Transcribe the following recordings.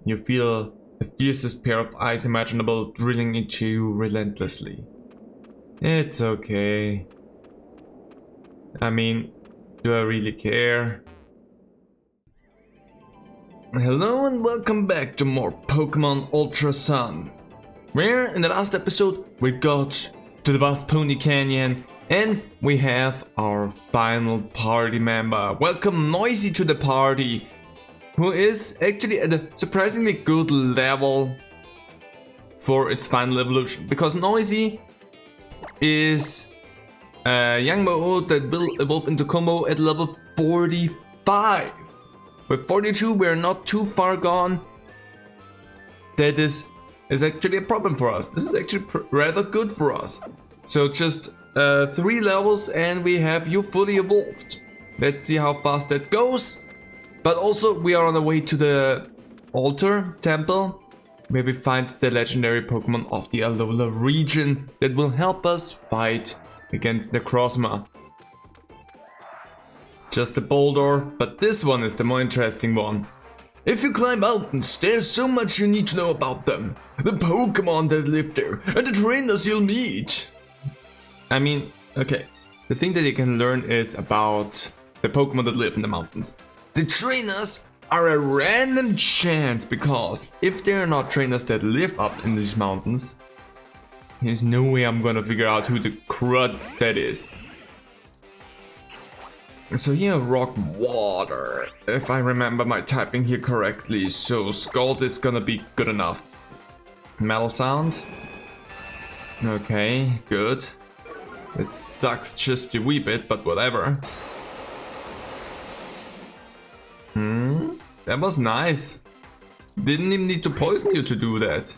You feel the fiercest pair of eyes imaginable drilling into you relentlessly. It's okay. I mean, do I really care? Hello and welcome back to more Pokemon Ultra Sun. Where in the last episode we got to the vast Pony Canyon and we have our final party member. Welcome Noisy to the party, who is actually at a surprisingly good level for its final evolution. Because Noisy is a young Mo that will evolve into Combo at level 45. With 42 we are not too far gone. That is actually a problem for us. This is actually rather good for us. So just 3 levels and we have you fully evolved. Let's see how fast that goes. But also we are on the way to the altar temple, where we find the legendary Pokemon of the Alola region that will help us fight against Necrozma. Just a boulder, but this one is the more interesting one. If you climb mountains, there's so much you need to know about them. The Pokemon that live there, and the trainers you'll meet. I mean, okay, the thing that you can learn is about the Pokemon that live in the mountains. The trainers are a random chance, because if they're not trainers that live up in these mountains, there's no way I'm gonna figure out who the crud that is. So here, rock water, if I remember my typing here correctly, so Scald is gonna be good enough. Metal sound. Okay, good. It sucks just a wee bit, but whatever. That was nice. Didn't even need to poison you to do that.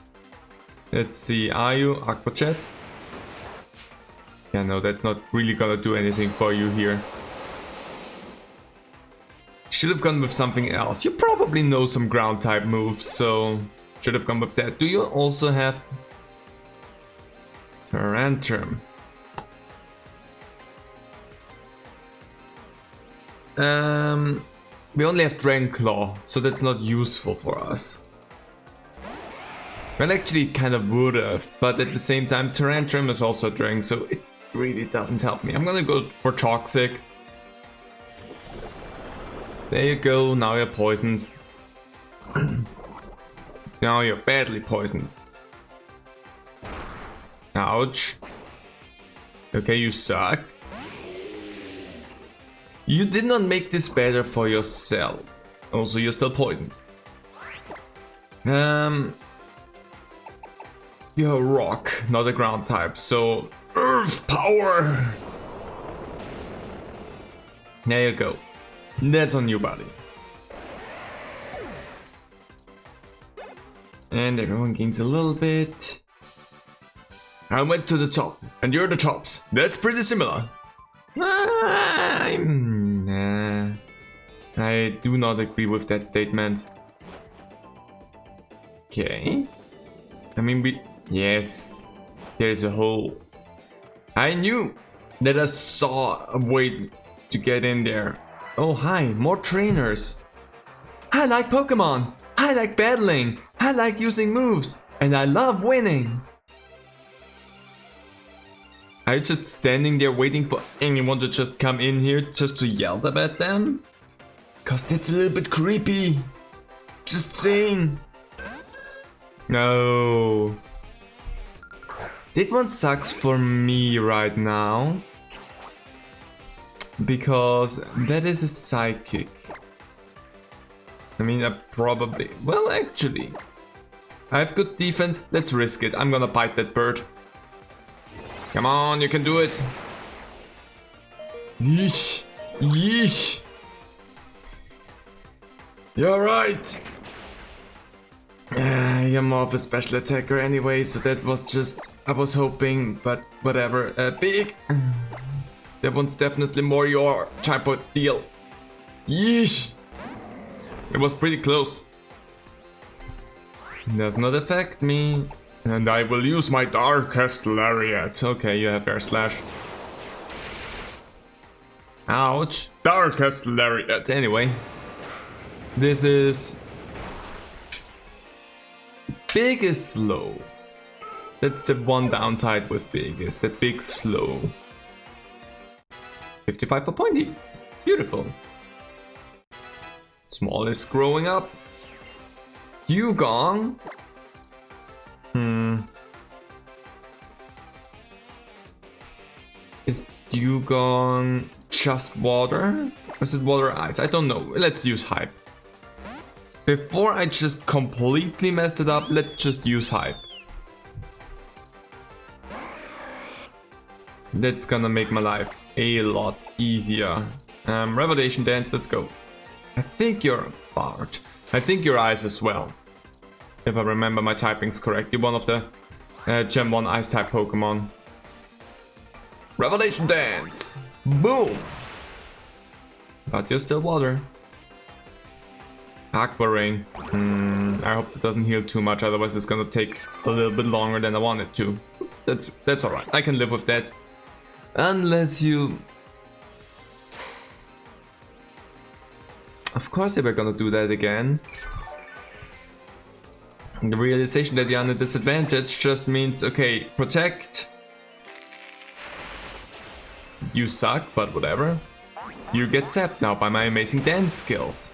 Let's see, are you Aqua Jet? Yeah, no, that's not really gonna do anything for you here. Should have gone with something else. You probably know some ground type moves, so should have gone with that. Do you also have Tyrantrum? We only have Dragon Claw, so that's not useful for us. Well, actually it kind of would have, but at the same time Tyrantrum is also a Dragon, so it really doesn't help me. I'm gonna go for Toxic. There you go, now you're poisoned. Now you're badly poisoned. Ouch. Okay, you suck. You did not make this better for yourself. Also, you're still poisoned. You're a rock, not a ground type, so Earth power! There you go. That's on you, buddy. And everyone gains a little bit. I went to the top, and you're the tops. That's pretty similar. I do not agree with that statement. Okay. I mean, yes, there's a hole. I knew that I saw a way to get in there. Oh, hi, more trainers. I like Pokemon. I like battling. I like using moves. And I love winning. Are you just standing there waiting for anyone to just come in here just to yell at them? Cause that's a little bit creepy. Just saying. No. That one sucks for me right now. Because that is a psychic. I mean, I probably... Well, actually. I have good defense. Let's risk it. I'm gonna bite that bird. Come on, you can do it. Yeesh. Yeesh. You're right. You're more of a special attacker anyway, so that was just... I was hoping, but whatever. Big. That one's definitely more your type of deal. Yeesh. It was pretty close. Does not affect me. And I will use my Darkest Lariat. Okay, you have Air Slash. Ouch. Darkest Lariat. Anyway. This is Big is slow. That's the one downside with big, is that big slow. 55 for pointy. Beautiful. Small is growing up. Dugong. Is Dugong just water? Or is it water ice? I don't know. Let's use hype. Before I just completely messed it up, let's just use hype. That's gonna make my life a lot easier. Revelation Dance, let's go. I think you're a bard. I think your ice as well. If I remember my typings correct. You're one of the Gem 1 ice type Pokemon. Revelation Dance! Boom! But you're still water. Aqua Ring. I hope it doesn't heal too much, otherwise it's gonna take a little bit longer than I want it to. That's alright. I can live with that. Unless you... Of course they were gonna do that again. The realization that you're on a disadvantage just means, okay, protect. You suck, but whatever. You get zapped now by my amazing dance skills.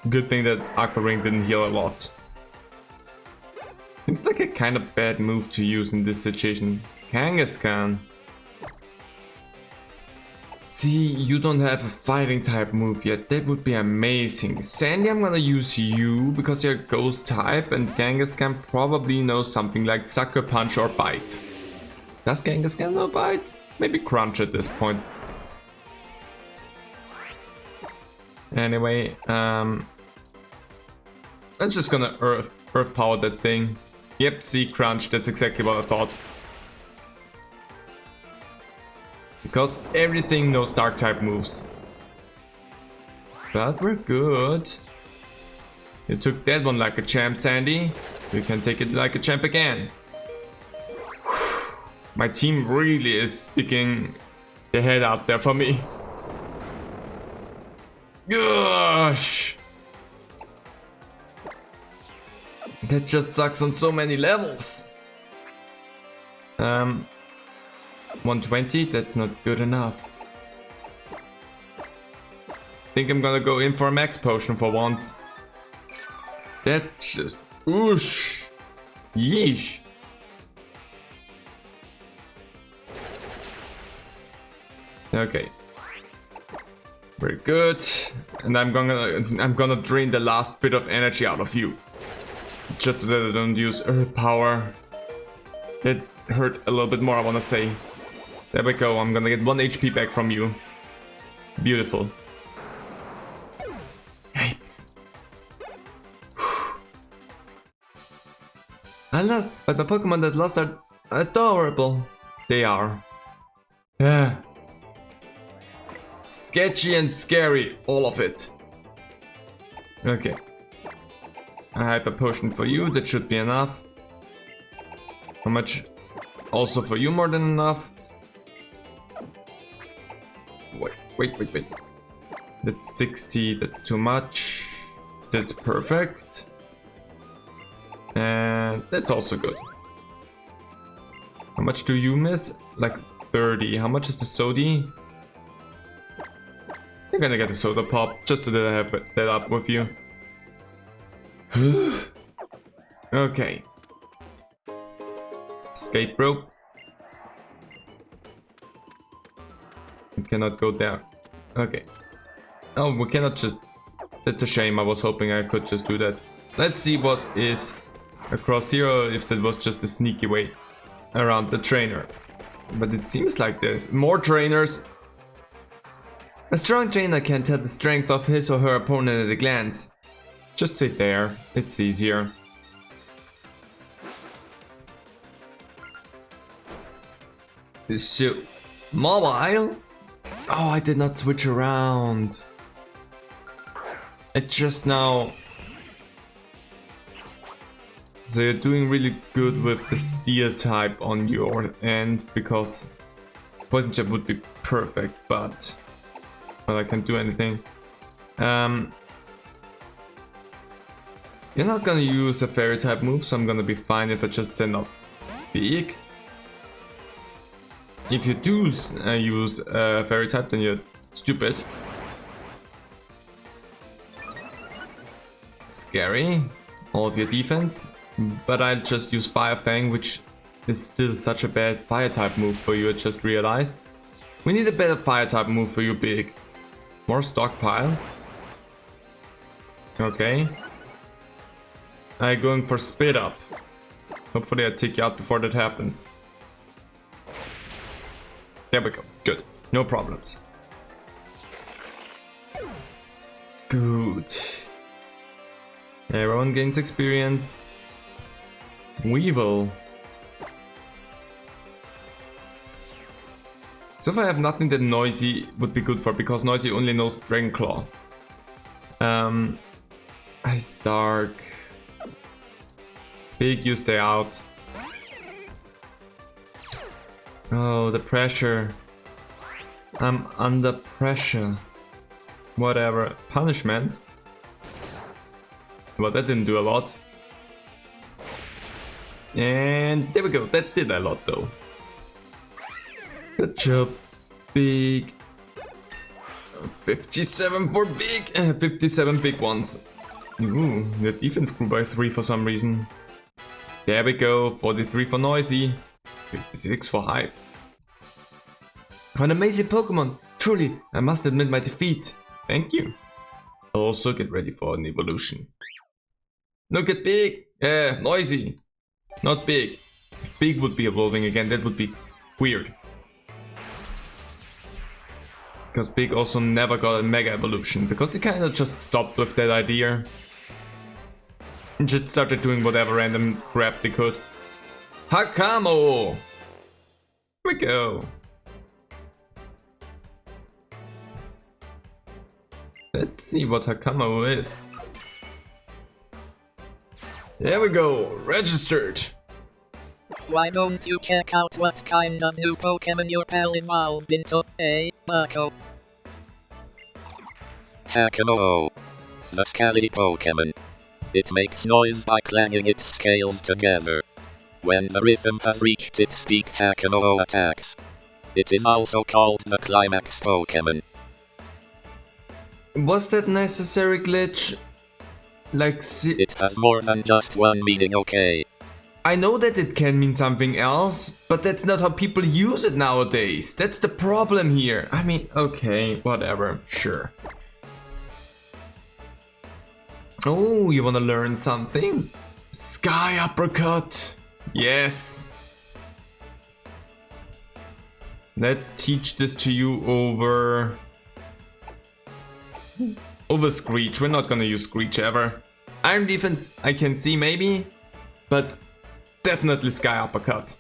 Good thing that Aqua Ring didn't heal a lot. Seems like a kind of bad move to use in this situation. Kangaskhan. See, you don't have a fighting type move yet. That would be amazing. Sandy, I'm gonna use you because you're ghost type, and Kangaskhan probably knows something like Sucker Punch or Bite. Does Kangaskhan know Bite? Maybe Crunch at this point. Anyway, I'm just gonna Earth Power that thing. Yep, see, Crunch, that's exactly what I thought. Because everything knows dark type moves. But we're good. You took that one like a champ, Sandy. You can take it like a champ again. My team really is sticking their head out there for me. Gosh! That just sucks on so many levels. 120, that's not good enough. Think I'm gonna go in for a max potion for once. That just whoosh. Yeesh. Okay. Very good. And I'm gonna drain the last bit of energy out of you. Just so that I don't use earth power. It hurt a little bit more, I wanna say. There we go, I'm gonna get 1 HP back from you. Beautiful. Yikes. I lost, but the Pokemon that lost are adorable. They are. Sketchy and scary, all of it. Okay. A hyper potion for you, that should be enough. How much? Also for you, more than enough. Wait. That's 60, that's too much. That's perfect. And that's also good. How much do you miss? Like 30. How much is the Sodi? You're gonna get a soda pop, just so that I have that up with you. Okay. Escape rope. We cannot go there. Okay. Oh, we cannot just... That's a shame, I was hoping I could just do that. Let's see what is across here, or if that was just a sneaky way around the trainer. But it seems like there's more trainers. A strong trainer can tell the strength of his or her opponent at a glance. Just sit there, it's easier. So, mobile? Oh, I did not switch around. It just now... So you're doing really good with the steel type on your end, because poison jab would be perfect, but well, I can't do anything. You're not gonna use a fairy type move, so I'm gonna be fine if I just send up big. If you do use a fairy type, then you're stupid. Scary, all of your defense. But I'll just use Fire Fang, which is still such a bad fire type move for you, I just realized. We need a better fire type move for you, big. More stockpile. Okay. I'm going for speed up. Hopefully I take you out before that happens. There we go. Good. No problems. Good. Everyone gains experience. Weevil. So if I have nothing that Noisy would be good for, because Noisy only knows Dragon Claw. Ice Dark. Big, you stay out. Oh, the pressure. I'm under pressure. Whatever. Punishment. Well, that didn't do a lot. And there we go. That did a lot though. Good job, big. 57 for big. 57 big ones. Ooh, the defense grew by 3 for some reason. There we go. 43 for Noisy. 56 for Hype. For an amazing Pokemon. Truly, I must admit my defeat. Thank you. Also get ready for an evolution. Look at Big. Noisy. Not Big. If Big would be evolving again, that would be weird. Because Big also never got a Mega Evolution, because they kind of just stopped with that idea. And just started doing whatever random crap they could. Hakamo! Here we go. Let's see what Hakamo is. There we go, registered. Why don't you check out what kind of new Pokemon your pal evolved into, Bucko? Hakamo. The scaly Pokemon. It makes noise by clanging its scales together. When the rhythm has reached its peak, Hakamo attacks. It is also called the Climax Pokemon. Was that necessary glitch? Like, it has more than just one meaning, okay? I know that it can mean something else, but that's not how people use it nowadays. That's the problem here. I mean, okay, whatever, sure. Oh, you wanna learn something? Sky Uppercut! Yes! Let's teach this to you over Screech. We're not gonna use Screech ever. Iron Defense, I can see maybe, but definitely Sky Uppercut.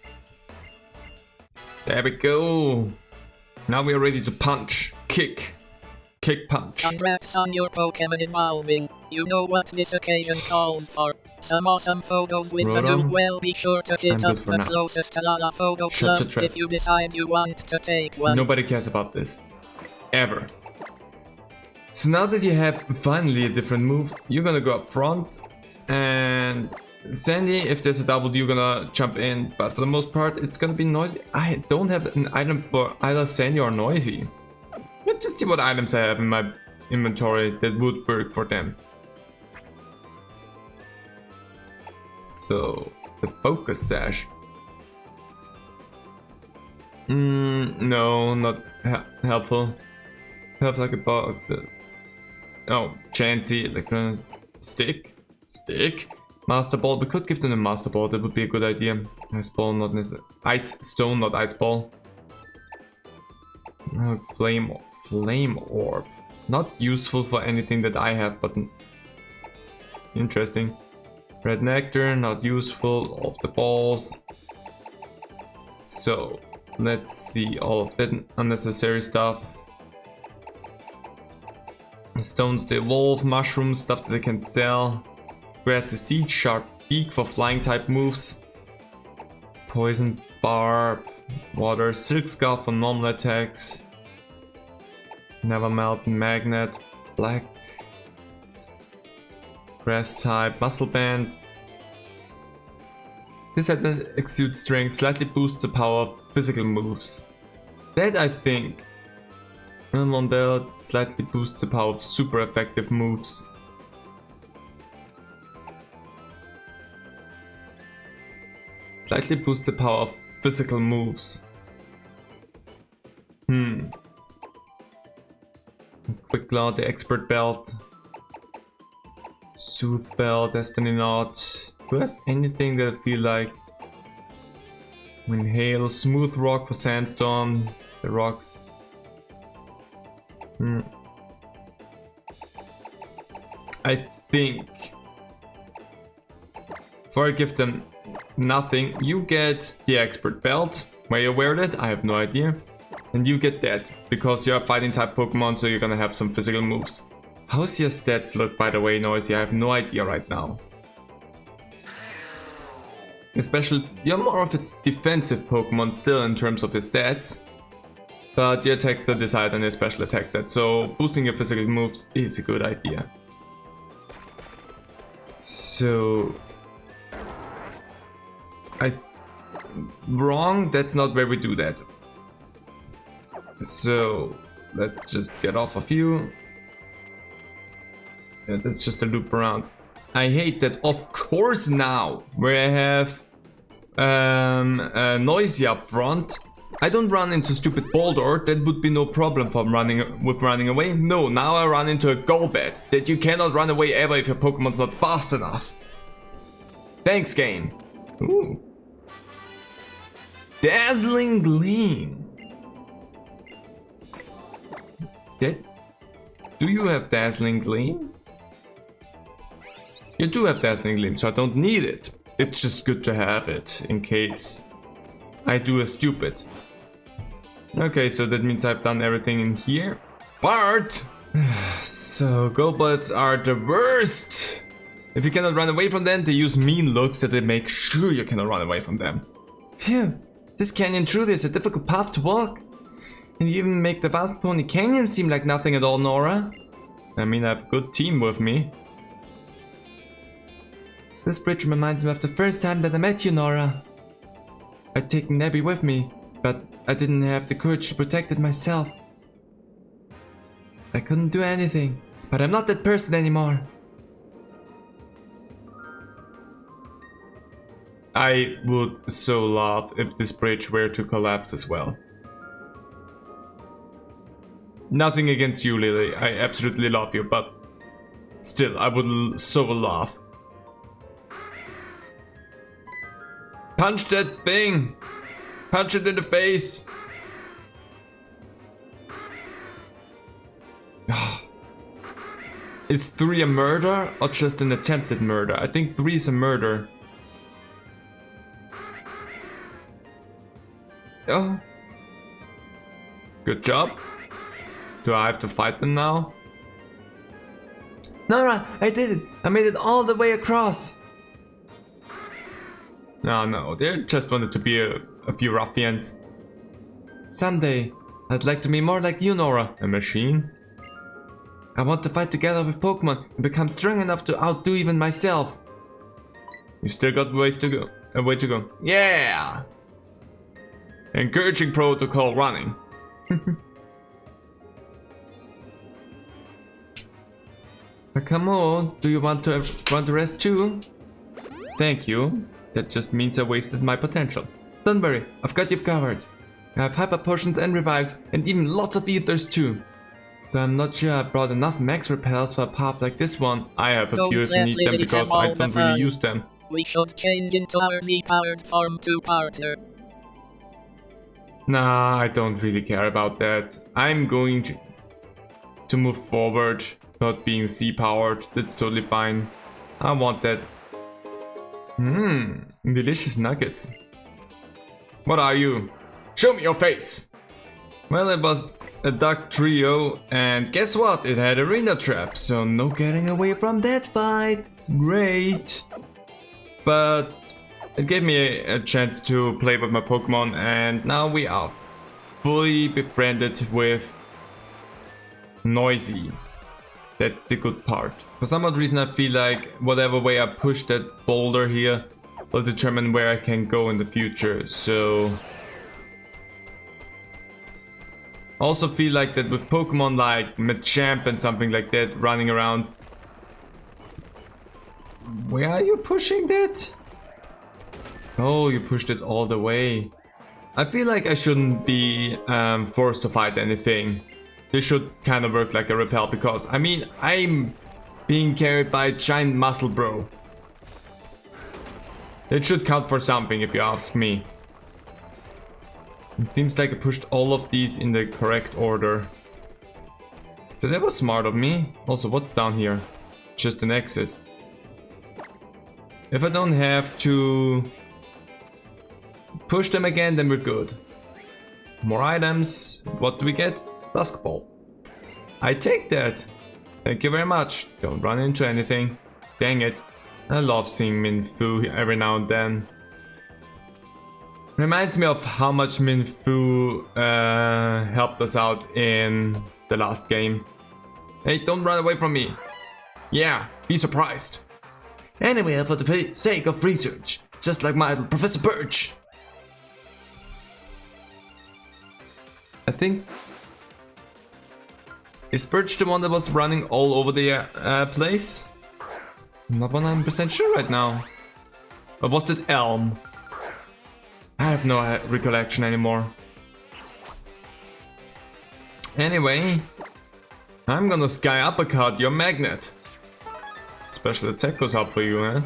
There we go. Now we are ready to punch, kick, punch. Congrats on your Pokemon evolving. You know what this occasion calls for. Some awesome photos with the new. Well, be sure to hit up the closest Lala Photo Club if you decide you want to take one. Nobody cares about this. Ever. So now that you have finally a different move, you're gonna go up front, and Sandy, if there's a double, you're gonna jump in, but for the most part it's gonna be Noisy. I don't have an item for either Sandy or Noisy. Let's just see what items I have in my inventory that would work for them. So, the Focus Sash. No, not helpful. Have like a box. Oh, Chansey, like a stick. Master Ball. We could give them a Master Ball. That would be a good idea. Ice Ball, not necessary. Ice Stone, not Ice Ball. Flame Orb. Not useful for anything that I have, but interesting. Red Nectar, not useful. Off the balls. So, let's see all of that unnecessary stuff. Stones to evolve, mushrooms, stuff that they can sell. Grassy Seed, Sharp Beak for flying type moves. Poison Barb, Water, Silk Scarf for normal attacks. Never Melt, Magnet, Black. Grass type, Muscle Band. This item exudes strength, slightly boosts the power of physical moves. That I think. One Delt slightly boosts the power of super effective moves. Slightly boosts the power of physical moves. Quick Claw, the Expert Belt. Soothe Belt, Destiny Knot. Do I have anything that I feel like? Inhale, Smooth Rock for Sandstorm. The rocks. I think before I give them nothing, you get the Expert Belt. Where you wear it, I have no idea. And you get that, because you're a fighting type Pokemon, so you're gonna have some physical moves. How's your stats look, by the way, Noisy? I have no idea right now. Especially, you're more of a defensive Pokemon still in terms of your stats. But your attack stat is higher than your special attack stat, so boosting your physical moves is a good idea. So... Wrong, that's not where we do that. So, let's just get off of you. Yeah, that's just a loop around. I hate that, of course now, where I have Noisy up front, I don't run into stupid Boulder. That would be no problem for running away. No, now I run into a Golbat that you cannot run away ever if your Pokemon's not fast enough. Thanks, game. Ooh. Dazzling Gleam. Do you have Dazzling Gleam? You do have Dazzling Gleam, so I don't need it. It's just good to have it, in case I do a stupid. Okay, so that means I've done everything in here. But... so, Golbats are the worst! If you cannot run away from them, they use mean looks that they make sure you cannot run away from them. Phew, this canyon truly is a difficult path to walk. And you even make the vast Pony Canyon seem like nothing at all, Nora. I mean, I have a good team with me. This bridge reminds me of the first time that I met you, Nora. I'd taken Nebby with me, but I didn't have the courage to protect it myself. I couldn't do anything, but I'm not that person anymore. I would so love if this bridge were to collapse as well. Nothing against you, Lily. I absolutely love you, but still, I would so laugh. Punch that thing! Punch it in the face! Is 3 a murder or just an attempted murder? I think 3 is a murder. Oh. Good job. Do I have to fight them now? Nora, I did it! I made it all the way across! No, they just wanted to be a few ruffians. Someday, I'd like to be more like you, Nora. A machine? I want to fight together with Pokemon and become strong enough to outdo even myself. You still got ways to go. A way to go. Yeah! Encouraging protocol running. But come on, do you want to rest too? Thank you. That just means I wasted my potential. Don't worry, I've got you covered. I have hyper potions and revives, and even lots of ethers too. Though I'm not sure I brought enough max repels for a path like this one. I have a few if you need them because I don't really use them. We should change into our Z-powered form two-parter. Nah, I don't really care about that. I'm going to move forward, not being Z-powered. That's totally fine. I want that. Delicious nuggets. What are you? Show me your face! Well, it was a duck trio, and guess what? It had arena trap, so no getting away from that fight. Great! But it gave me a chance to play with my Pokemon, and now we are fully befriended with Noisy. That's the good part. For some odd reason I feel like whatever way I push that boulder here will determine where I can go in the future, so... Also feel like that with Pokemon like Machamp and something like that running around. Where are you pushing that? Oh, you pushed it all the way. I feel like I shouldn't be forced to fight anything. This should kind of work like a repel because, I mean, I'm being carried by a giant muscle bro. It should count for something if you ask me. It seems like I pushed all of these in the correct order. So that was smart of me. Also, what's down here? Just an exit. If I don't have to push them again, then we're good. More items. What do we get? Dusk Ball. I take that. Thank you very much. Don't run into anything. Dang it. I love seeing Minfu every now and then. Reminds me of how much Minfu helped us out in the last game. Hey, don't run away from me. Yeah, be surprised. Anyway, for the sake of research, just like my idol, Professor Birch. I think... Is Birch the one that was running all over the place? I'm not 100% sure right now. Or was it Elm? I have no recollection anymore. Anyway, I'm gonna Sky Uppercut your magnet. Special attack goes up for you, eh?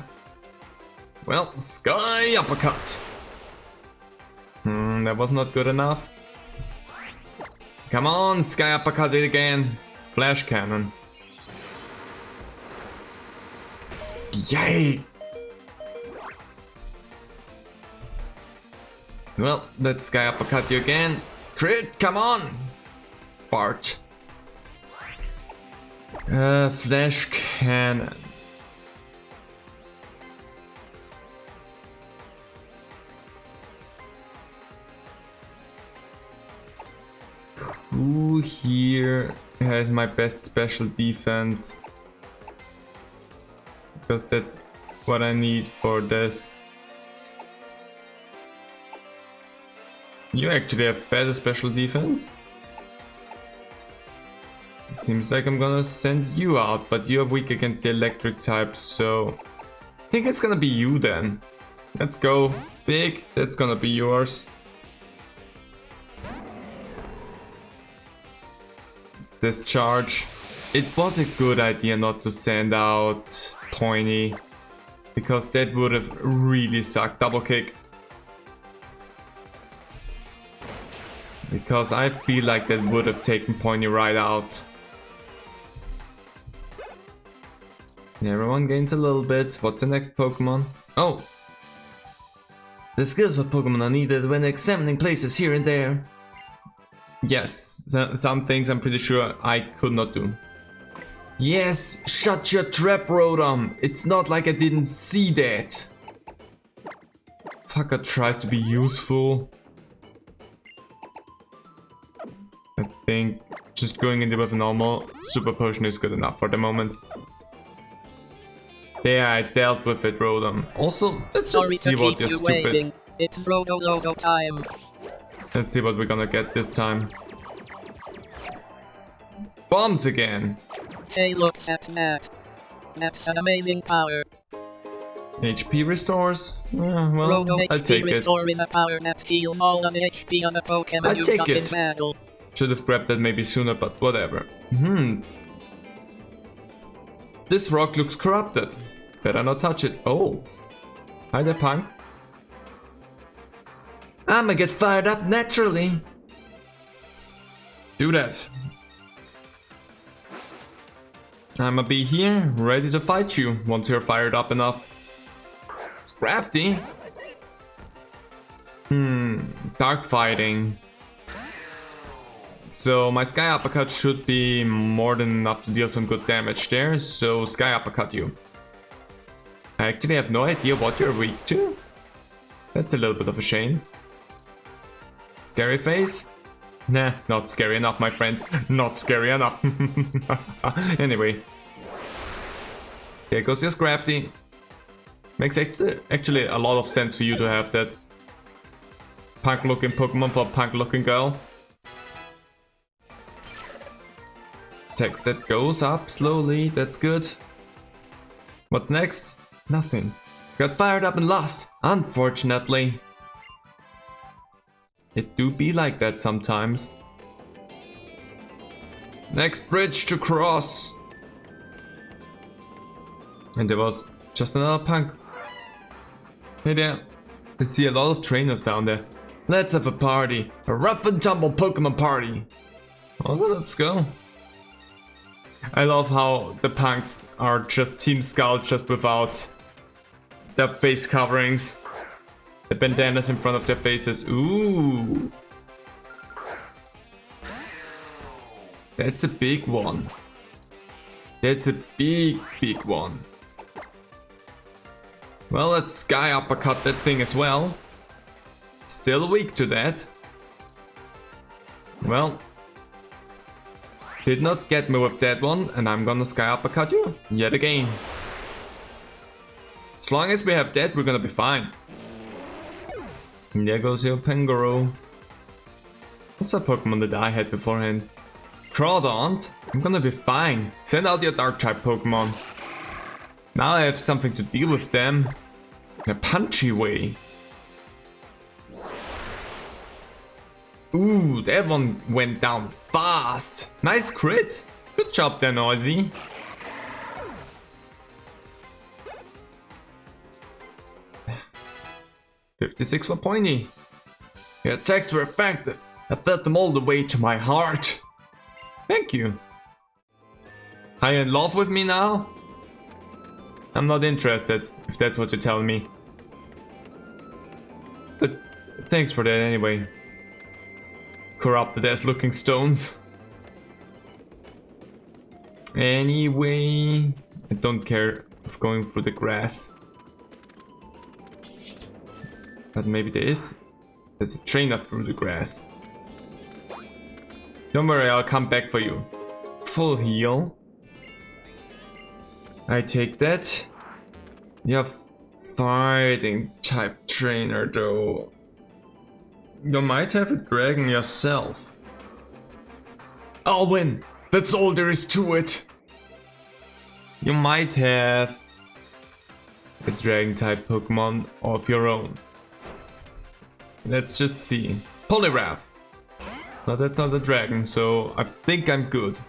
Well, Sky Uppercut. That was not good enough. Come on, Sky Uppercut it again. Flash Cannon. Yay! Well, let's Sky Uppercut you again. Crit, come on! Fart. Flash Cannon. Who here has my best special defense? Because that's what I need for this. You actually have better special defense? It seems like I'm gonna send you out, but you're weak against the electric type, so... I think it's gonna be you then. Let's go. Big, that's gonna be yours. Discharge. It was a good idea not to send out Pointy, because that would have really sucked. Double kick. Because I feel like that would have taken Pointy right out. Everyone gains a little bit. What's the next Pokemon? Oh! The skills of Pokemon are needed when examining places here and there. Yes, some things I'm pretty sure I could not do. Yes, shut your trap, Rotom. It's not like I didn't see that. Fucker tries to be useful. I think just going in there with a normal Super Potion is good enough for the moment. There, I dealt with it, Rotom. Also, let's just see what you're stupid. Waiting. It's Roto Logo time. Let's see what we're gonna get this time. Bombs again! Hey, look at that. That's an amazing power. HP restores? Well, Roto I'll HP take it. Restore is a power that heals all of the HP on the Pokemon you got in battle. Should have grabbed that maybe sooner, but whatever. This rock looks corrupted. Better not touch it. Oh. Hi there, punk. I'ma get fired up naturally. Do that. I'ma be here, ready to fight you once you're fired up enough. Scrafty. Dark fighting. So my Sky Uppercut should be more than enough to deal some good damage there, so Sky Uppercut you. I actually have no idea what you're weak to. That's a little bit of a shame. Scary face. Nah, not scary enough, my friend. Not scary enough. Anyway. There goes your Scrafty. Makes actually a lot of sense for you to have that punk-looking Pokemon for a punk-looking girl. Text that goes up slowly, that's good. What's next? Nothing. Got fired up and lost, unfortunately. It do be like that sometimes. Next bridge to cross. And there was just another punk. Hey there. I see a lot of trainers down there. Let's have a party. A rough and tumble Pokemon party. Oh, let's go. I love how the punks are just Team Scout, just without their face coverings. The bandanas in front of their faces. Ooh. That's a big one. That's a big, big one. Well, let's Sky Uppercut that thing as well. Still weak to that. Well. Did not get me with that one, and I'm gonna Sky Uppercut you yet again. As long as we have that, we're gonna be fine. And there goes your Pangoro. What's a Pokemon that I had beforehand? Crawdaunt? I'm gonna be fine. Send out your Dark-type Pokemon. Now I have something to deal with them. In a punchy way. Ooh, that one went down fast. Nice crit. Good job there, Noisy. $56 for Pointy. Your attacks were effective. I felt them all the way to my heart. Thank you. Are you in love with me now? I'm not interested, if that's what you're telling me. But thanks for that anyway. Corrupted ass looking stones. Anyway, I don't care of going through the grass. But maybe there's a trainer through the grass. Don't worry, I'll come back for you. Full heal. I take that. You're fighting type trainer though. You might have a dragon yourself. I'll win. That's all there is to it. You might have a dragon type Pokemon of your own. Let's just see. Poliwrath. No, that's not a dragon, so I think I'm good.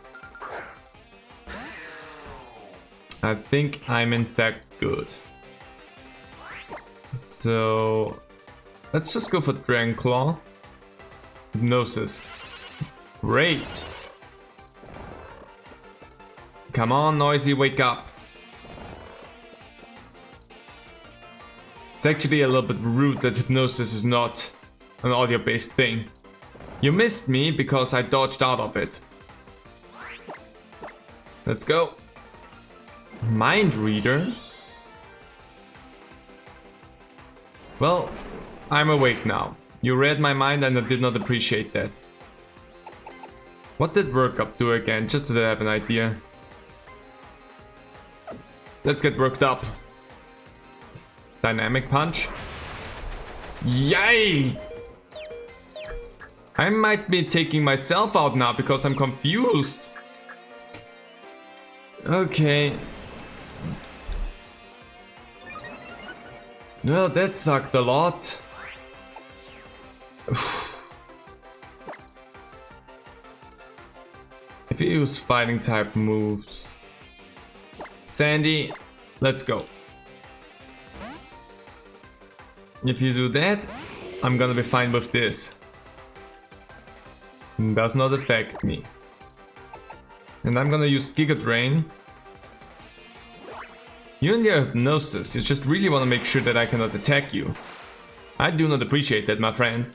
I think I'm in fact good. So let's just go for Dragon Claw. Hypnosis. Great. Come on, Noisy, wake up. It's actually a little bit rude that Hypnosis is not an audio-based thing. You missed me because I dodged out of it. Let's go. Mind Reader? Well, I'm awake now. You read my mind and I did not appreciate that. What did Work Up do again, just so that I have an idea? Let's get worked up. Dynamic Punch. Yay! I might be taking myself out now because I'm confused. Okay. Well, that sucked a lot. If you use fighting type moves. Sandy, let's go. If you do that, I'm gonna be fine with this. It does not affect me. And I'm gonna use Giga Drain. You and your Hypnosis, you just really want to make sure that I cannot attack you. I do not appreciate that, my friend.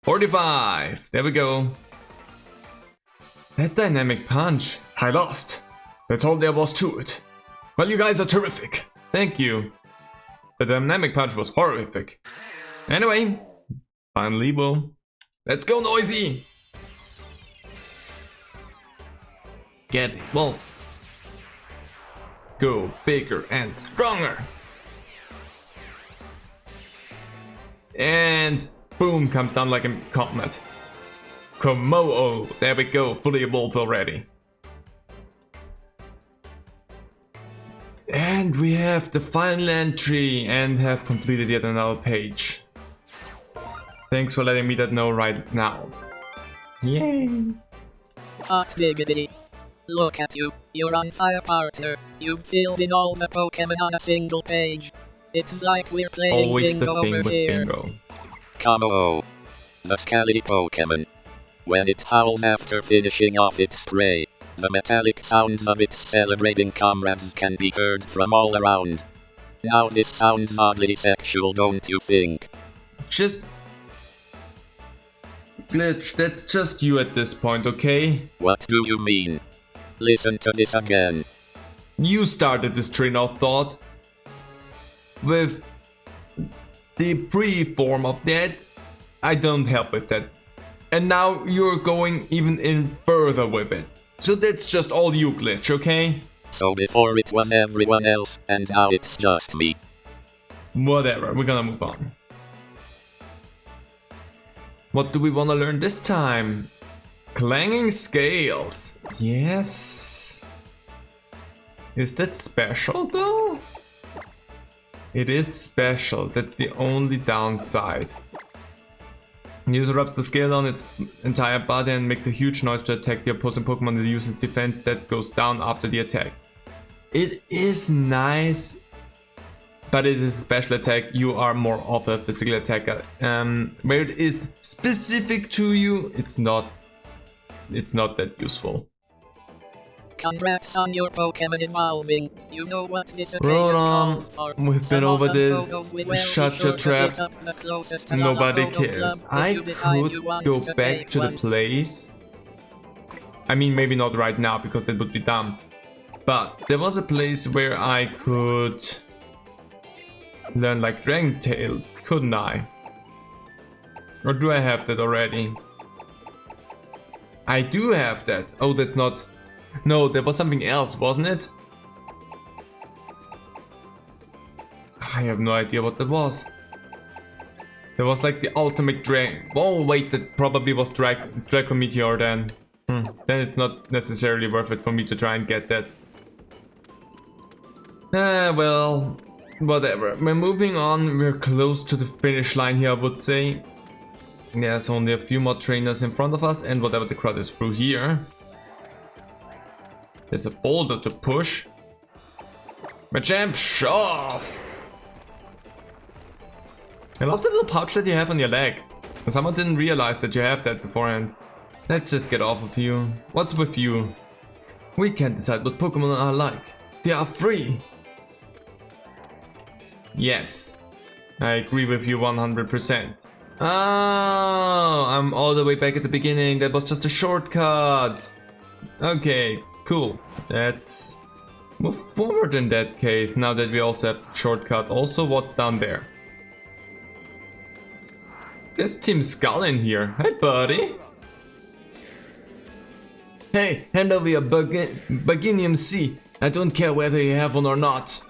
45! There we go. That Dynamic Punch. I lost. That's all there was to it. Well, you guys are terrific. Thank you. The dynamic punch was horrific. Anyway, finally, well, let's go, Noisy! Get evolved. Go bigger and stronger. And boom, comes down like a comet. Komoo, there we go, fully evolved already. And we have the final entry and have completed yet another page. Thanks for letting me that know right now. Yay! Hot diggity. Look at you, you're on fire, partner. You've filled in all the Pokemon on a single page. It's like we're playing Always bingo the thing over with here. bingo. Komoo. The scaly Pokémon. When it howls after finishing off its spray, the metallic sounds of its celebrating comrades can be heard from all around. Now this sounds oddly sexual, don't you think? Just... Glitch, that's just you at this point, okay? What do you mean? Listen to this again. You started this train of thought with the pre-form of that. I don't help with that. And now you're going even in further with it. So that's just all you, Glitch, okay? So before it was everyone else, and now it's just me. Whatever, we're gonna move on. What do we wanna learn this time? Clanging scales. Yes. Is that special though? It is special, that's the only downside. User rubs the scale on its entire body and makes a huge noise to attack the opposing Pokemon that uses defense that goes down after the attack. It is nice, but it is a special attack. You are more of a physical attacker. Where it is specific to you, it's not that useful. Congrats on your Pokemon evolving. You know what this occasion Rotom, calls for. we've been Some over awesome this. photos will be Shut sure your to trap. hit up the closest to Nobody Photo cares. Club if I you decide you could want go to back take to the one. place. I mean, maybe not right now because that would be dumb. But there was a place where I could learn like Dragon Tail, couldn't I? Or do I have that already? I do have that. Oh, that's not... No, there was something else, wasn't it? I have no idea what that was. There was like the ultimate dragon. Oh wait, that probably was Draco Meteor then. Then it's not necessarily worth it for me to try and get that. Well, whatever. We're moving on. We're close to the finish line here, I would say. There's only a few more trainers in front of us, and whatever the crowd is through here. There's a boulder to push. Machamp, shove! I love the little pouch that you have on your leg. Someone didn't realize that you have that beforehand. Let's just get off of you. What's with you? We can't decide what Pokemon are like. They are free. Yes, I agree with you 100%. Oh, I'm all the way back at the beginning. That was just a shortcut. Okay, cool. Let's move forward in that case, now that we also have the shortcut. Also, what's down there? There's Team Skull in here. Hey, buddy. Hey, hand over your Baginium C. I don't care whether you have one or not.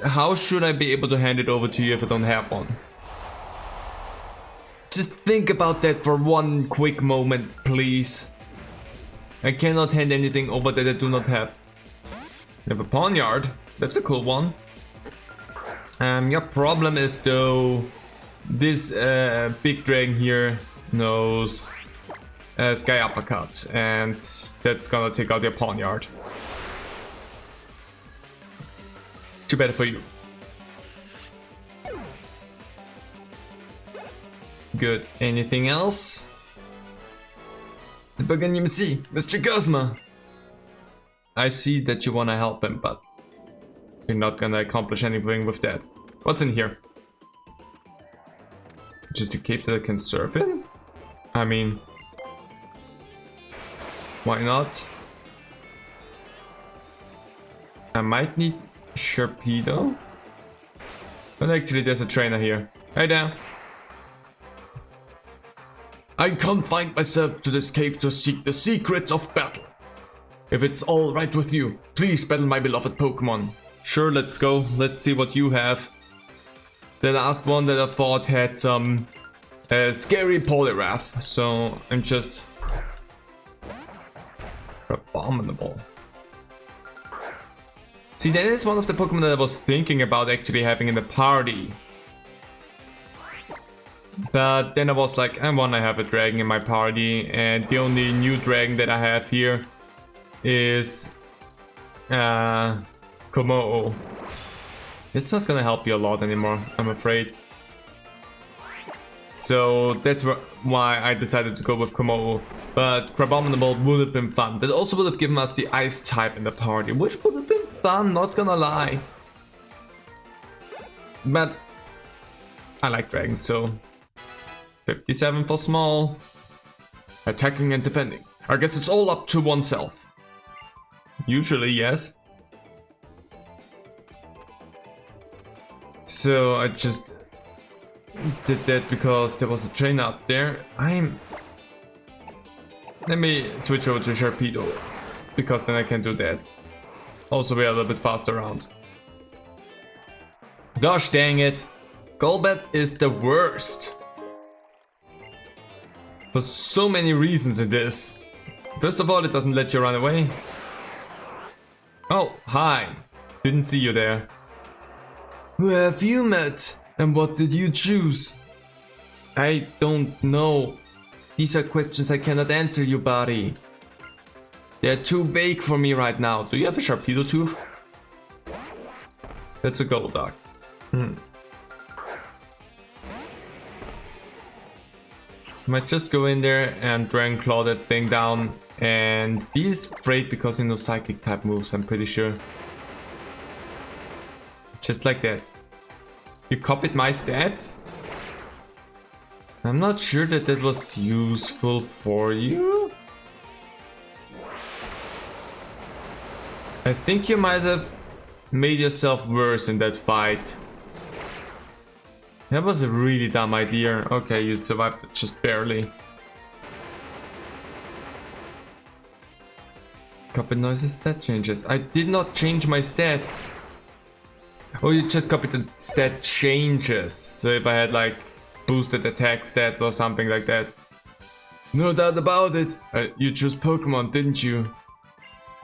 How should I be able to hand it over to you if I don't have one? Just think about that for one quick moment, please. I cannot hand anything over that I do not have. You have a Pawniard. That's a cool one. Your problem is though, this big dragon here knows Sky Uppercut, and that's gonna take out your Pawniard. Too bad for you. Good. Anything else? The Baginium C, Mr. Cosma. I see that you wanna help him, but you're not gonna accomplish anything with that. What's in here? Just a cave that I can surf in? I mean, why not? I might need Sharpedo. But actually there's a trainer here. Hey there. I confined myself to this cave to seek the secrets of battle. If it's all right with you, please battle my beloved Pokemon. Sure, let's go. Let's see what you have. The last one that I fought had some scary Poliwrath, so I'm just abominable. See, that is one of the Pokemon that I was thinking about actually having in the party. But then I was like, I wanna have a dragon in my party, and the only new dragon that I have here is Komo. It's not gonna help you a lot anymore, I'm afraid. So that's why I decided to go with Komo. But Crabominable would have been fun. That also would have given us the ice type in the party, which would have been fun, not gonna lie. But I like dragons, so 57 for small. Attacking and defending. I guess it's all up to oneself. Usually, yes. So I just did that because there was a trainer up there. Let me switch over to Sharpedo, because then I can do that. Also, we are a little bit faster around. Gosh dang it. Golbat is the worst. For so many reasons in this. First of all, it doesn't let you run away. Oh, hi. Didn't see you there. Who have you met? And what did you choose? I don't know. These are questions I cannot answer you, buddy. They're too vague for me right now. Do you have a Sharpedo tooth? That's a Golduck. Might just go in there and Dragon Claw that thing down and be afraid because you know Psychic type moves, I'm pretty sure. Just like that. You copied my stats? I'm not sure that that was useful for you. I think you might have made yourself worse in that fight. That was a really dumb idea. Okay, you survived it just barely. Copied noises, stat changes. I did not change my stats. Oh, you just copied the stat changes. So if I had like boosted attack stats or something like that. No doubt about it. You chose Pokemon, didn't you?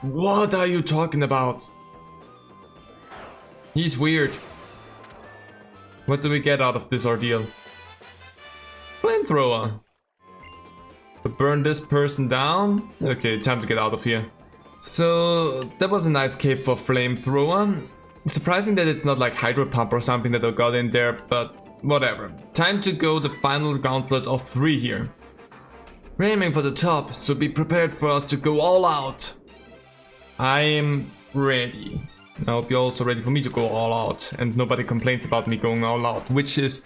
What are you talking about? He's weird. What do we get out of this ordeal? Flamethrower. To burn this person down? Okay, time to get out of here. So that was a nice cape for Flamethrower. Surprising that it's not like Hydro Pump or something that I got in there, but whatever. Time to go the final gauntlet of 3 here. We're aiming for the top, so be prepared for us to go all out. I am ready. I hope you're also ready for me to go all out and nobody complains about me going all out, which is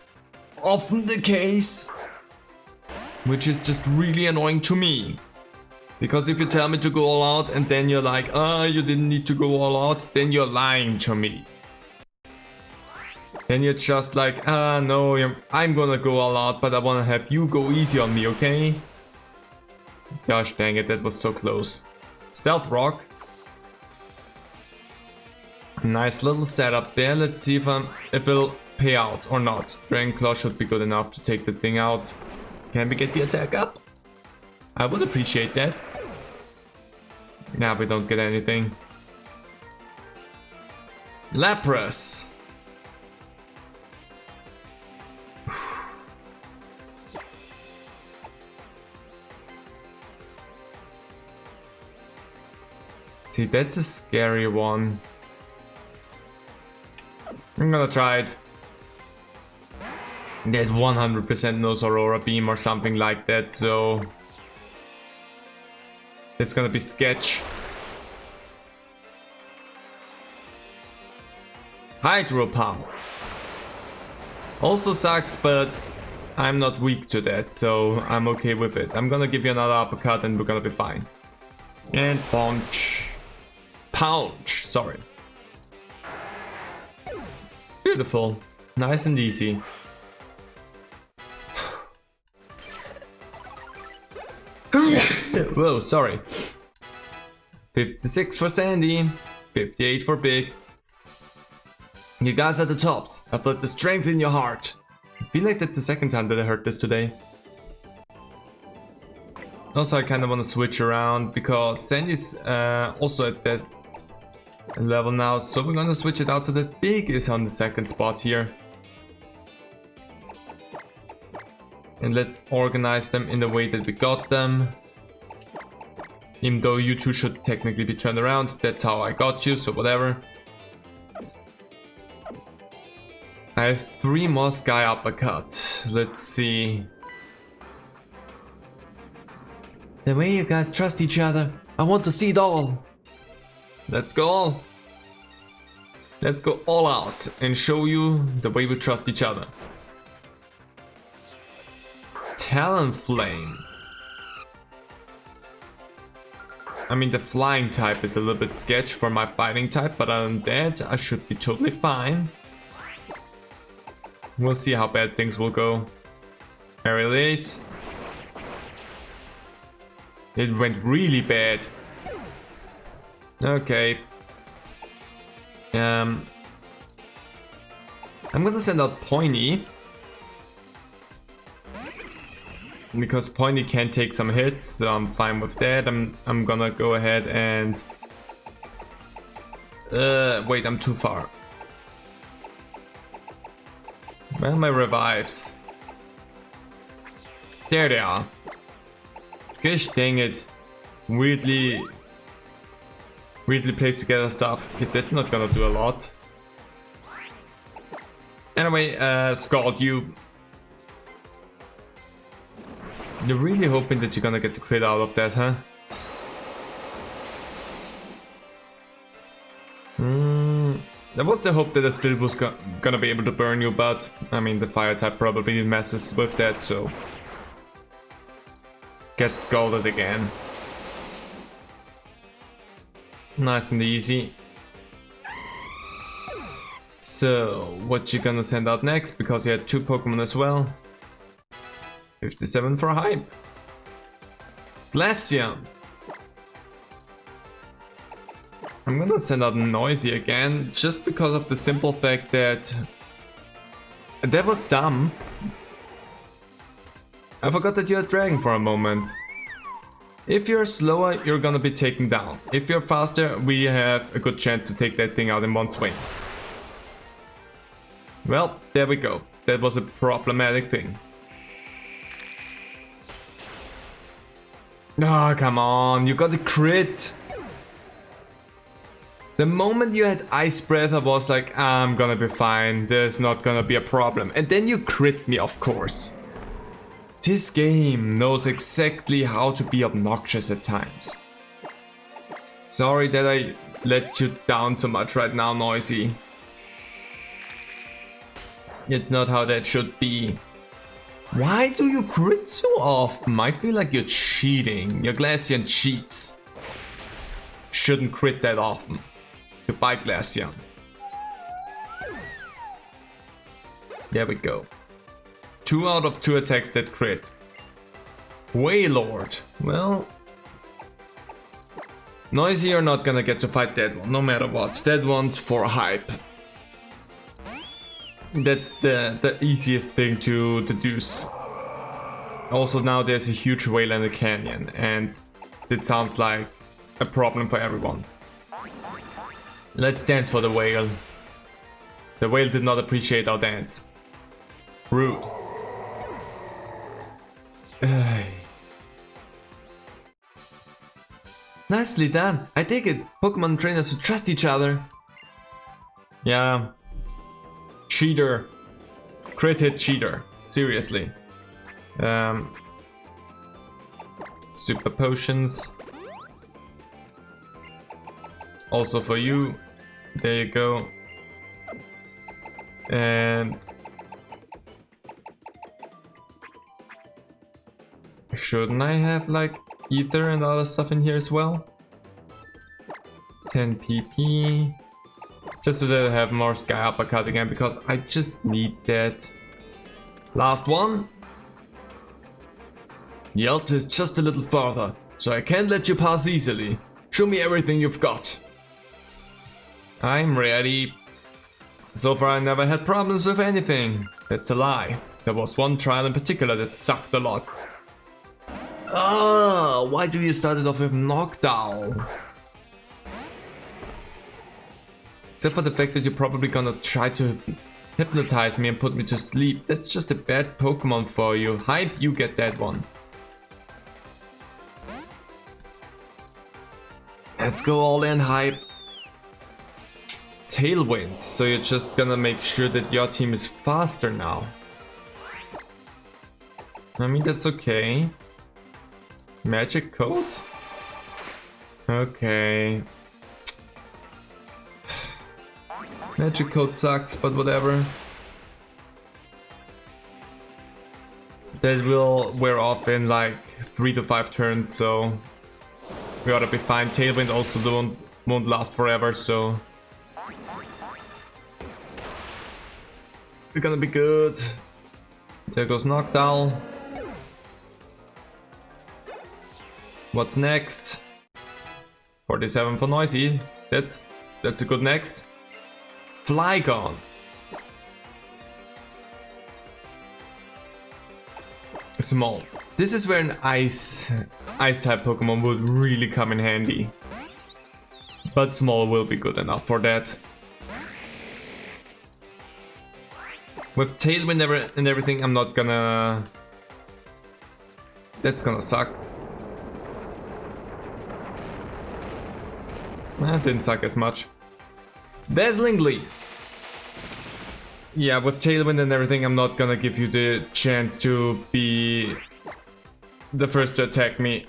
often the case. Which is just really annoying to me. Because if you tell me to go all out and then you're like, you didn't need to go all out, then you're lying to me. Then you're just like, no, I'm gonna go all out, but I wanna have you go easy on me, okay? Gosh dang it, that was so close. Stealth Rock. Nice little setup there. Let's see if it'll pay out or not. Dragon Claw should be good enough to take the thing out. Can we get the attack up? I would appreciate that. Nah, we don't get anything. Lapras. See, that's a scary one. I'm gonna try it. That 100% knows Aurora Beam or something like that, so it's gonna be sketch. Hydro Pump. Also sucks, but I'm not weak to that, so I'm okay with it. I'm gonna give you another uppercut and we're gonna be fine. And punch. Punch, sorry. Beautiful. Nice and easy. Whoa, sorry. 56 for Sandy, 58 for Big. You guys are the tops. I felt the strength in your heart. I feel like that's the second time that I heard this today. Also, I kind of want to switch around because Sandy's also at that level now, so we're gonna switch it out so that Big is on the second spot here. And let's organize them in the way that we got them. Even though you two should technically be turned around, that's how I got you, so whatever. I have 3 more Sky Uppercut. Let's see. The way you guys trust each other, I want to see it all. Let's go. Let's go all out and show you the way we trust each other. Talonflame. I mean, the flying type is a little bit sketch for my fighting type, but other than that, I should be totally fine. We'll see how bad things will go. Aerial Ace. It went really bad. Okay. I'm gonna send out Pointy. Because Pointy can take some hits, so I'm fine with that. I'm gonna go ahead and... wait, I'm too far. Where are my revives? There they are. Gosh dang it. Weirdly placed together stuff. That's not gonna do a lot. Anyway, Scald, you're really hoping that you're gonna get the crit out of that, huh? There was the hope that I still was gonna be able to burn you, but I mean the fire type probably messes with that, so get scalded again. Nice and easy. So, what you gonna send out next? Because you had 2 Pokemon as well. 57 for hype. Glaceon. I'm gonna send out Noisy again, just because of the simple fact that... That was dumb. I forgot that you're a dragon for a moment. If you're slower, you're gonna be taken down. If you're faster, we have a good chance to take that thing out in one swing. Well, there we go. That was a problematic thing. Oh, come on, you got a crit. The moment you had Ice Breath, I was like, I'm gonna be fine, there's not gonna be a problem. And then you crit me, of course. This game knows exactly how to be obnoxious at times. Sorry that I let you down so much right now, Noisy. It's not how that should be. Why do you crit so often? I feel like you're cheating. Your Glaceon cheats. Shouldn't crit that often. Goodbye, Glaceon. There we go. 2 out of 2 attacks that crit. Wailord. Well... Noisy, you're not gonna get to fight that one, no matter what. That one's for hype. That's the easiest thing to deduce. Also now there's a huge whale in the canyon, and it sounds like a problem for everyone. Let's dance for the whale. The whale did not appreciate our dance. Rude. Nicely done. I dig it. Pokemon trainers who trust each other. Yeah. Cheater. Crit hit cheater. Seriously. Super potions. Also for you. There you go. And shouldn't I have like ether and other stuff in here as well? 10 PP. Just so that I have more Sky Uppercut again, because I just need that. Last one. Delt is just a little further, so I can't let you pass easily. Show me everything you've got. I'm ready. So far I never had problems with anything. That's a lie. There was one trial in particular that sucked a lot. Ah, why do you start it off with Knockdown? Except for the fact that you're probably gonna try to hypnotize me and put me to sleep. That's just a bad Pokemon for you. Hype, you get that one. Let's go all in, Hype. Tailwind, so you're just gonna make sure that your team is faster now. I mean, that's okay. Magic Coat? Okay. Magic Coat sucks, but whatever. That will wear off in like 3 to 5 turns, so we ought to be fine. Tailwind also won't last forever, so we're gonna be good. There goes Knockdown. What's next? 47 for Noisy. That's a good next. Flygon. Small. This is where an ice type Pokemon would really come in handy. But Small will be good enough for that. With Tailwind and everything, I'm not gonna... That's gonna suck. That didn't suck as much. Dazzling Leaf. Yeah, with Tailwind and everything, I'm not gonna give you the chance to be the first to attack me.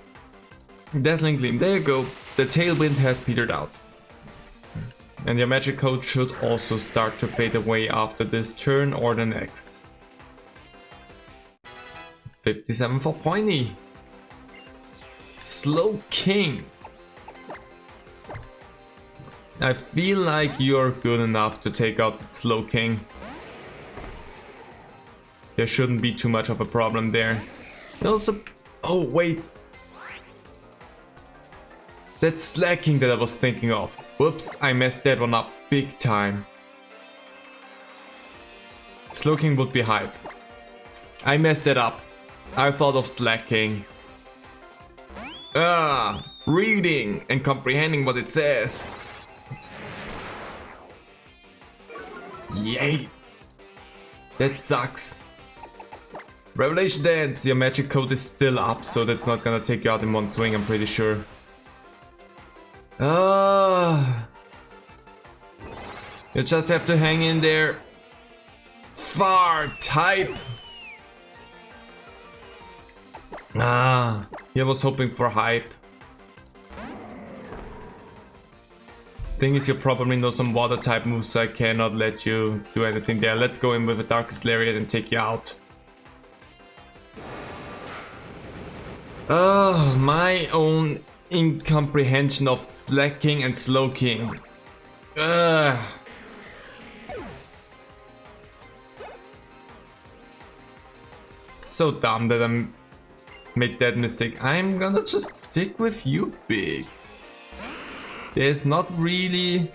Dazzling Gleam, there you go. The Tailwind has petered out. And your Magic Coat should also start to fade away after this turn or the next. 57 for Pointy. Slow King. I feel like you're good enough to take out Slow King. There shouldn't be too much of a problem there. Also, oh wait. That's Slacking that I was thinking of. Whoops, I messed that one up big time. Slow King would be Hype. I messed it up. I thought of Slacking. Reading and comprehending what it says. Yay! That sucks. Revelation Dance, your Magic Coat is still up, so that's not gonna take you out in one swing, I'm pretty sure. You just have to hang in there. Fart type. I was hoping for Hype. Thing is, you probably know some water type moves, so I cannot let you do anything there. Let's go in with a Darkest Lariat and take you out. Oh, my own incomprehension of Slacking and Slow King. So dumb that I made that mistake. I'm gonna just stick with you, Big. There's not really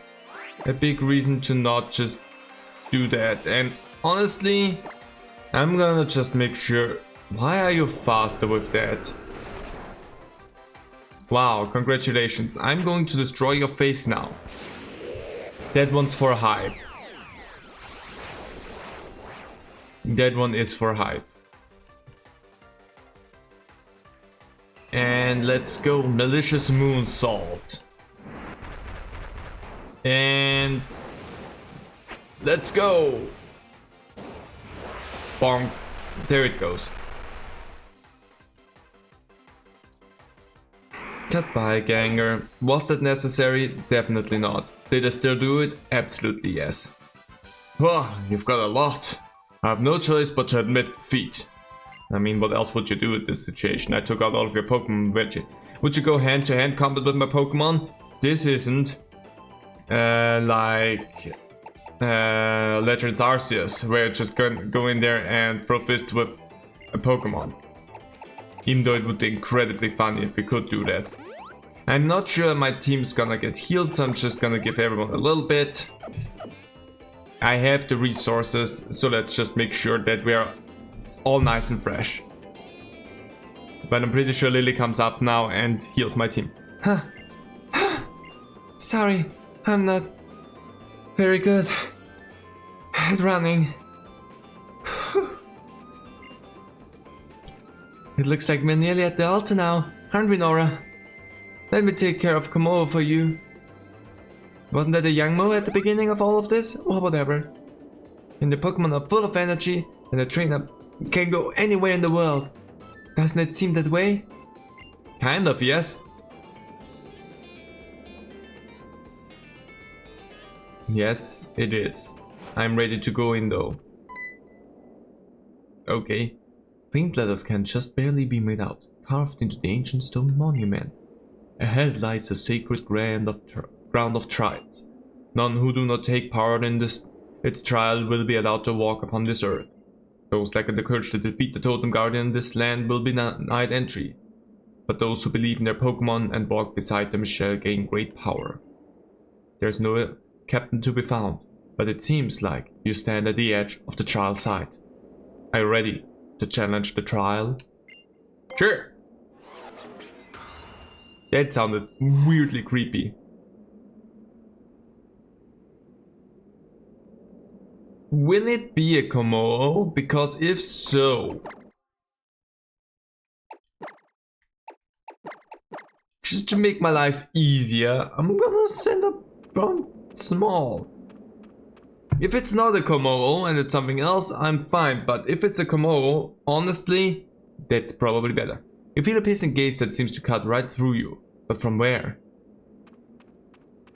a big reason to not just do that. And honestly, I'm gonna just make sure. Why are you faster with that? Wow, congratulations. I'm going to destroy your face now. That one's for Hype. That one is for Hype. And let's go, Malicious Moonsault. And let's go. Bonk. There it goes. Goodbye, Ganger. Was that necessary? Definitely not. Did I still do it? Absolutely yes. Oh, you've got a lot. I have no choice but to admit defeat. I mean, what else would you do in this situation? I took out all of your Pokemon, would you go hand-to-hand combat with my Pokemon? This isn't. like Legends Arceus, where it's just go in there and throw fists with a Pokemon. Even though it would be incredibly funny if we could do that. I'm not sure my team's gonna get healed, so I'm just gonna give everyone a little bit. I have the resources, so let's just make sure that we are all nice and fresh. But I'm pretty sure Lily comes up now and heals my team. Huh. Sorry, I'm not very good at running. It looks like we're nearly at the altar now, aren't we, Nora? Let me take care of Komodo for you. Wasn't that a young Mo at the beginning of all of this? Or whatever. And the Pokemon are full of energy, and the trainer can go anywhere in the world. Doesn't it seem that way? Kind of, yes. Yes, it is. I'm ready to go in though. Okay. Faint letters can just barely be made out, carved into the ancient stone monument. Ahead lies the sacred ground of trials. None who do not take part in its trial will be allowed to walk upon this earth. Those lacking the courage to defeat the totem guardian in this land will be denied entry. But those who believe in their Pokemon and walk beside them shall gain great power. There's no captain to be found, but it seems like you stand at the edge of the trial site. Are you ready to challenge the trial? Sure! That sounded weirdly creepy. Will it be a Komodo? Because if so... just to make my life easier, I'm gonna send up front small. If it's not a Komodo and it's something else, I'm fine. But if it's a Komodo, honestly, that's probably better. You feel a piercing gaze that seems to cut right through you. But from where?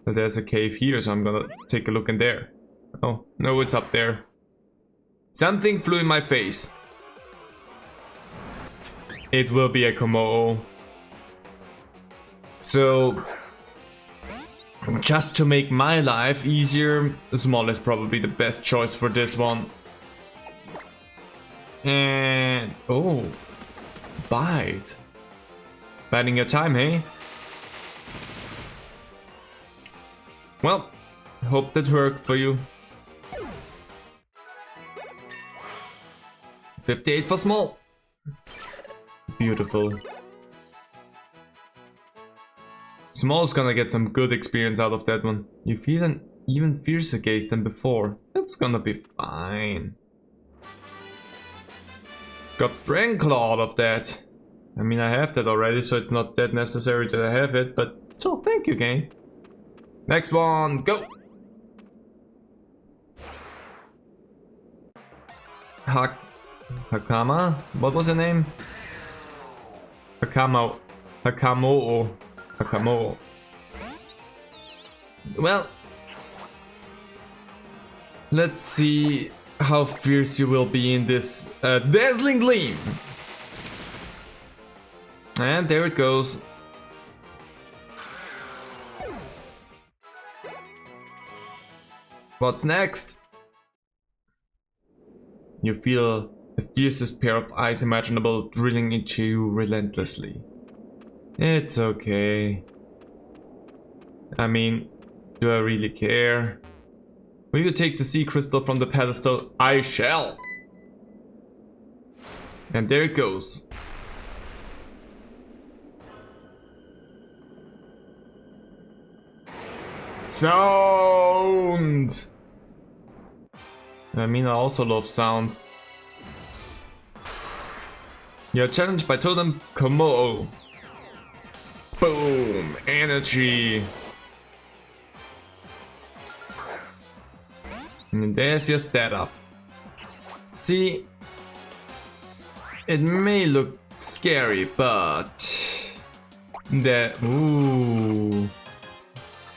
Well, there's a cave here, so I'm gonna take a look in there. Oh, no, it's up there. Something flew in my face. It will be a Komodo. So... just to make my life easier, small is probably the best choice for this one. And... oh. Bite. Biding your time, hey? Well, hope that worked for you. 58 for small. Beautiful. Small's gonna get some good experience out of that one. You feel an even fiercer gaze than before. That's gonna be fine. Got Dragon Claw out of that. I mean, I have that already, so it's not that necessary that I have it, but still, thank you, game. Next one, go! Hakama? What was her name? Hakamoo. Well, let's see how fierce you will be in this dazzling gleam. And there it goes. What's next? You feel the fiercest pair of eyes imaginable drilling into you relentlessly. It's okay. I mean, do I really care? Will you take the sea crystal from the pedestal? I shall! And there it goes. Sound! I mean, I also love sound. You're challenged by Totem Komodo. Boom! Energy! And there's your stat up. See, it may look scary, but that ooh,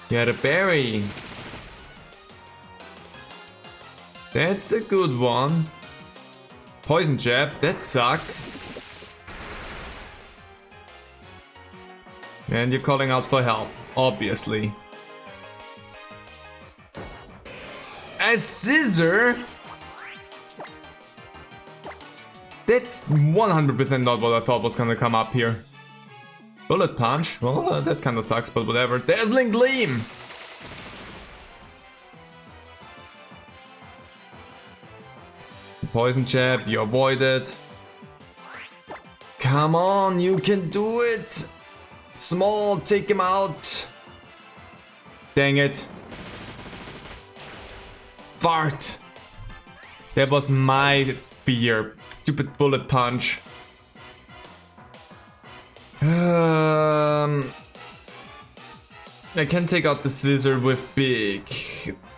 you had a berry. That's a good one. Poison jab, that sucks. And you're calling out for help, obviously. A scissor? That's 100% not what I thought was gonna come up here. Bullet punch? Well, that kinda sucks, but whatever. Dazzling gleam! Poison jab, you avoid it. Come on, you can do it! Small, take him out! Dang it. Fart! That was my fear. Stupid bullet punch. I can take out the scissor with Big.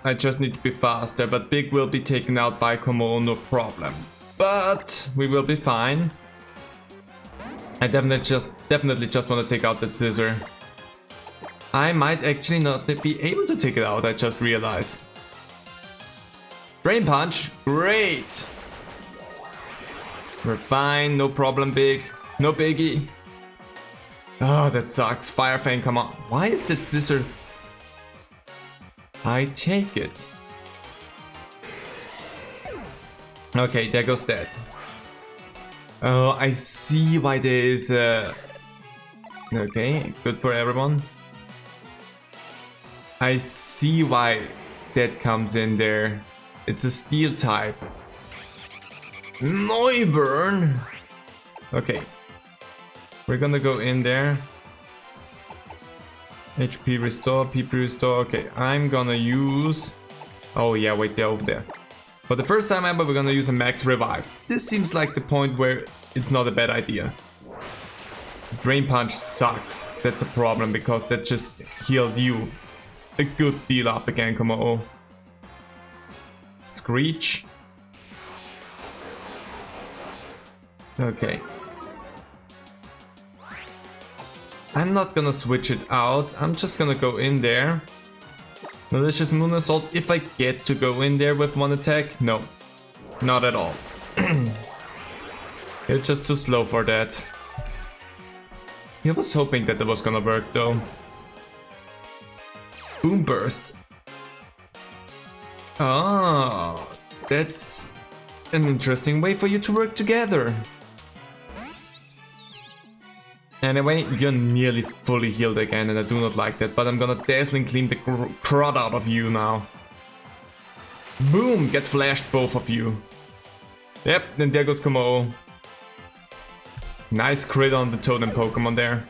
I just need to be faster, but Big will be taken out by Como, no problem. But we will be fine. I definitely just want to take out that scissor. I might actually not be able to take it out, I just realized. Drain punch, great! We're fine, no problem, Big. No biggie. Oh, that sucks. Fire Fang, come on. Why is that scissor? I take it. Okay, there goes that. Oh, I see why there is a... Okay, good for everyone. I see why that comes in there. It's a steel type. Noivern! Okay. We're gonna go in there. HP restore, PP restore. Okay, I'm gonna use... Oh yeah, wait, they're over there. For the first time ever, we're gonna use a max revive. This seems like the point where it's not a bad idea. Drain punch sucks. That's a problem because that just healed you a good deal up again, come on. Screech. Okay. I'm not gonna switch it out. I'm just gonna go in there. Malicious Moon Assault, if I get to go in there with one attack. No, not at all. You're just too slow for that. I was hoping that was gonna work though. Boom Burst. Ah, that's an interesting way for you to work together. Anyway, you're nearly fully healed again and I do not like that, but I'm gonna Dazzling Gleam the crud out of you now. Boom! Get flashed, both of you. Yep, then there goes Como. Nice crit on the totem Pokemon there.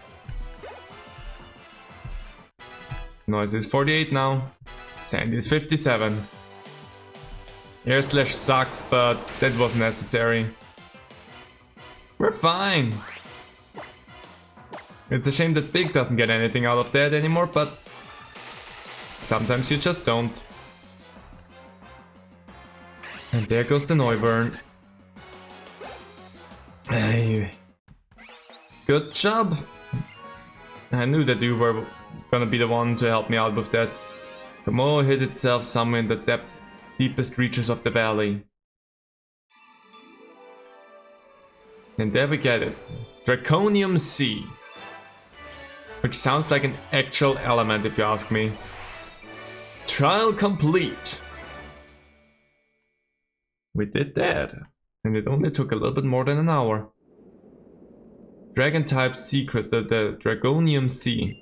Noise is 48 now. Sandy is 57. Air Slash sucks, but that was necessary. We're fine. It's a shame that Big doesn't get anything out of that anymore, but sometimes you just don't. And there goes the Noivern. Hey. Good job. I knew that you were gonna be the one to help me out with that. The Mo hid itself somewhere in the deepest reaches of the valley. And there we get it. Draconium Sea. Which sounds like an actual element if you ask me. Trial complete. We did that. And it only took a little bit more than an hour. Dragon type Sea Crystal, the Draconium Sea.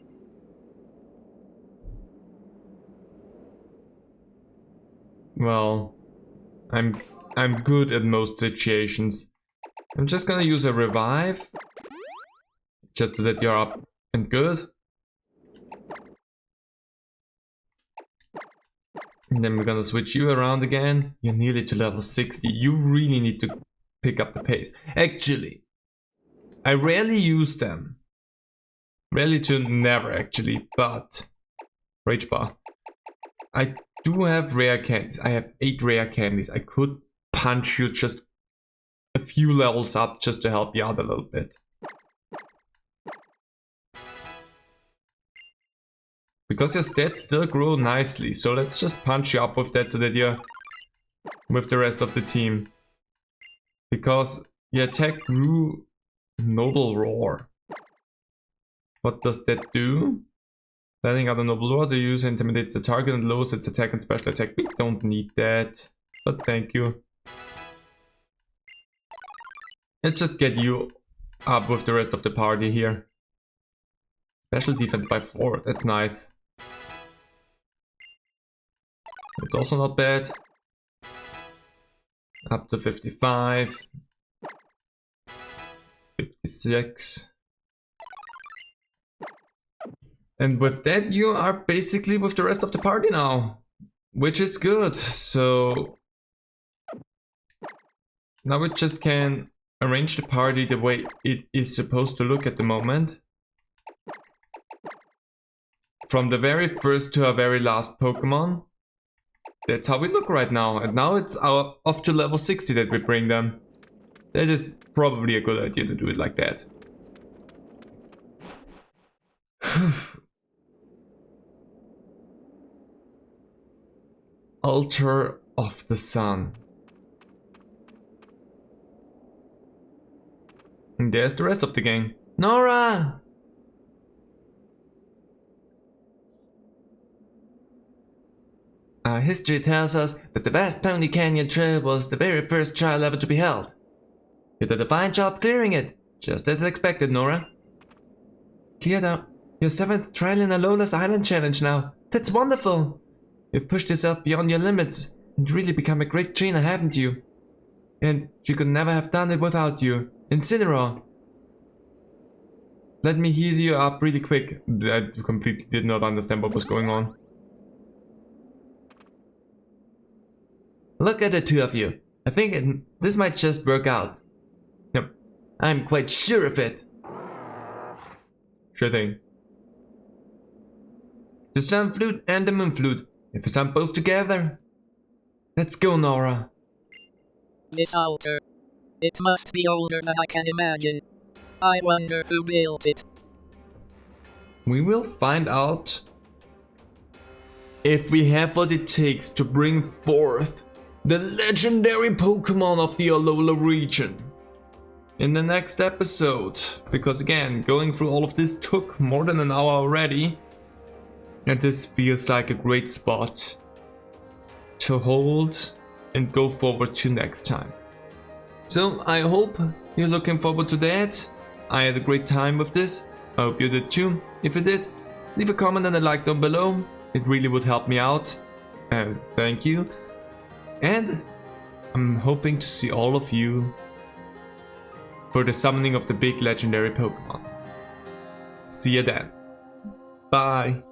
Well, I'm good at most situations. I'm just gonna use a revive. Just so that you're up and good. And then we're gonna switch you around again. You're nearly to level 60. You really need to pick up the pace. Actually, I rarely use them. Rarely to never actually, but... Rage Bar. I do have rare candies. I have 8 rare candies. I could punch you just a few levels up just to help you out a little bit. Because your stats still grow nicely, so let's just punch you up with that so that you're with the rest of the team. Because your attack grew Noble Roar. What does that do? Letting out a noble order use intimidates the target and lowers its attack and special attack. We don't need that, but thank you. Let's just get you up with the rest of the party here. Special defense by 4, that's nice. It's also not bad. Up to 55. 56. And with that, you are basically with the rest of the party now, which is good. So now we just can arrange the party the way it is supposed to look at the moment. From the very first to our very last Pokemon. That's how we look right now. And now it's off to level 60 that we bring them. That is probably a good idea to do it like that. Altar of the Sun. And there's the rest of the gang. Nora! Our history tells us that the vast Pony Canyon Trail was the very first trial ever to be held. You did a fine job clearing it, just as expected, Nora. Cleared out your 7th trial in a Lola's Island challenge now. That's wonderful! You've pushed yourself beyond your limits and really become a great trainer, haven't you? And she could never have done it without you. Incineroar! Let me heal you up really quick. I completely did not understand what was going on. Look at the two of you. I think this might just work out. Yep, I'm quite sure of it. Sure thing. The Sun Flute and the Moon Flute. If we sound both together. Let's go, Nora. This altar. It must be older than I can imagine. I wonder who built it. We will find out if we have what it takes to bring forth the legendary Pokemon of the Alola region in the next episode. Because again, going through all of this took more than an hour already. And this feels like a great spot to hold and go forward to next time. So I hope you're looking forward to that. I had a great time with this. I hope you did too. If you did, leave a comment and a like down below. It really would help me out. Thank you. And I'm hoping to see all of you for the summoning of the big legendary Pokemon. See you then. Bye.